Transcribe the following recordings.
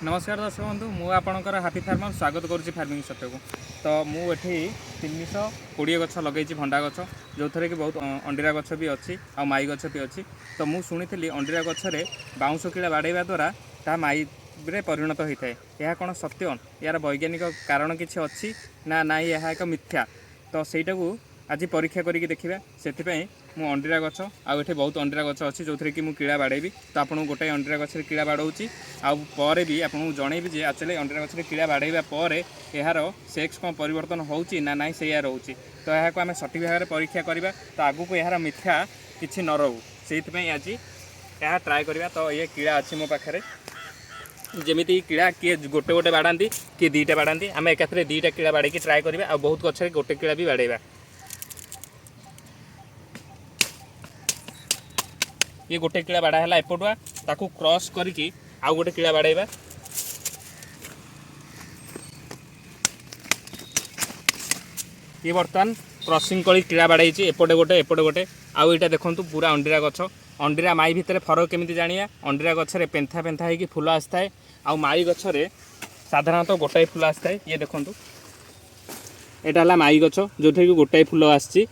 नमस्कार दर्शक बंधु मु आपणकर हापी फार्मर स्वागत करुच्ची फार्मिंग सत्य को। तो मुझे 320 गछ लगे भंडा गछ जो थे कि बहुत अंडीरा गछ भी अच्छी आ माई गछ भी अच्छी। तो मुझे शुणी अंडीरा गछरे बाउंश किला बाड़ेवा द्वारा ता माई रे परिणत होता है। यह कौन सत्य यार वैज्ञानिक कारण किसी अच्छी ना ना यह एक मिथ्या। तो सहीटा को आज परीक्षा करके देखा से मु अंडीरा गछ आठ बहुत अंडीरा गछ अच्छी जो थी कि मुझे कीड़ा बाड़ेबी। तो आपको गोटे अंडीरा गछ कीड़ा बाड़ौची आउे भी आपको जनईबी जे एक्चुअली अंडीरा गछ कीड़ा बाड़ेबा पर यार सेक्स कौन परिवर्तन होची ना ना से रोचे। तो यह आम सठिक भाव में परीक्षा करवा तो आगू को यार मिथ्या किसी न रो से आज यह ट्राए करवा। तो ये कीड़ा अच्छी मो पाखे जमीती कीड़ा किए गोटे गोटे बाड़ाती किए दीटा बाड़ाती आम एकाथरे दीटा कीड़ा बाड़े ट्राए करवा आ बहुत गचरे गोटे कीड़ा भी बाड़ेबा। ये गोटे कीड़ा बाड़ा है एपटुआ ताकू क्रॉस करके आउ गोटे कीड़ा बाड़ेबा। ये बर्तमान क्रॉसिंग करी कीड़ा बाड़े एपटे गोटे आउ यहाँ देखूँ पूरा अंडीरा गछ अंडीरा माई भितर फरक केमी जाना। अंडीरा गछरे पेंथा पेंथा होगी फुल आसता है आउ माई गछरे साधारणतः गोटाए फुल आसता है। ये देखूँ यहाँ है माई गछ जो कि गोटाए फुल आसी।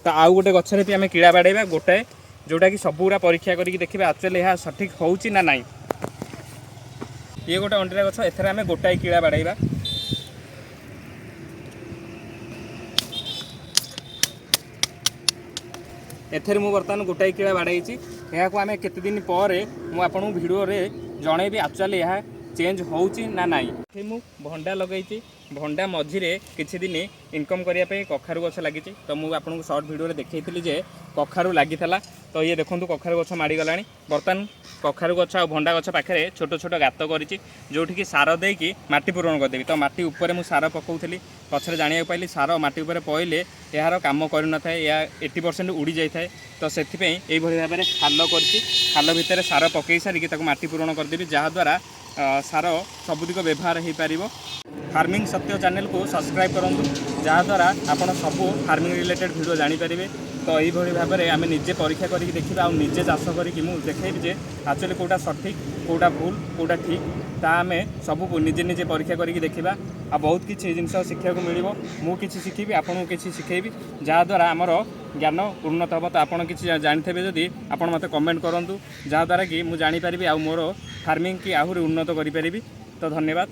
तो आउ गोटे गछरे भी आम कीड़ा बाड़ेबा गोटाए जोटा कि सबूरा परीक्षा करके देखा एक्चुअली यह सठिक होची ना नाई। ये गोटे अंडीरा गछ एथर आम गोटाए कीड़ा बाड़ेबा। एथर मु बर्तमान गोटाए कीड़ा बाड़ाई यहाँ आम केते दिन पर मुझे भिडियो जनईबी एक्चुअली यह चेंज होची ना नाई। मु भंडा लगे भंडा मझिरे किछि दिन इनकम करने कखारु गछ लगी। तो मुझे आपको सर्ट भिडियो देखी जे कखारु लगी। तो ये देखो कखारु गछ माड़गला बर्तमान कखारु गछ आ भंडा गछ पाखे छोट छोट गात करी जोठिकी सार देकी माटी पूरण करदेवी। तो माटी उपरे मु सार पकाउली पछरे जानिया पाइली सार माटी उपरे पइले यार काम करन थाए या 80% उड़ी जाए। तो से भाव में खाल कर खाल भितर सार पकई सारिकी माटी पूरण करदेवी जहाद्वारा सार सबुदिक व्यवहार हो पार। फार्मिंग सत्य चैनल को सब्सक्राइब करूँ जहाद्वारा आपड़ सब फार्मिंग रिलेटेड वीडियो जानीपारे। तो यही भाव में आम निजे परीक्षा करके देखा आ निजे चाष करके देखेबी जे एक्चुअली कौटा सठिक कौटा भूल कौटा ठीक ता आम सब निजे निजे परीक्षा करके देखा आ बहुत किसी जिन शिक्षा को मिल मुझे शिखेबी आपको किसी शिखेबी जहाद्वारा आमर ज्ञान उन्नत हम। तो आपड़ किसी जानते जदि आप मत कमेंट करूँ जहाद्वारा कि मुझे जानीपारि आ मोर फार्मिंग की आहरी उन्नत करें। तो धन्यवाद।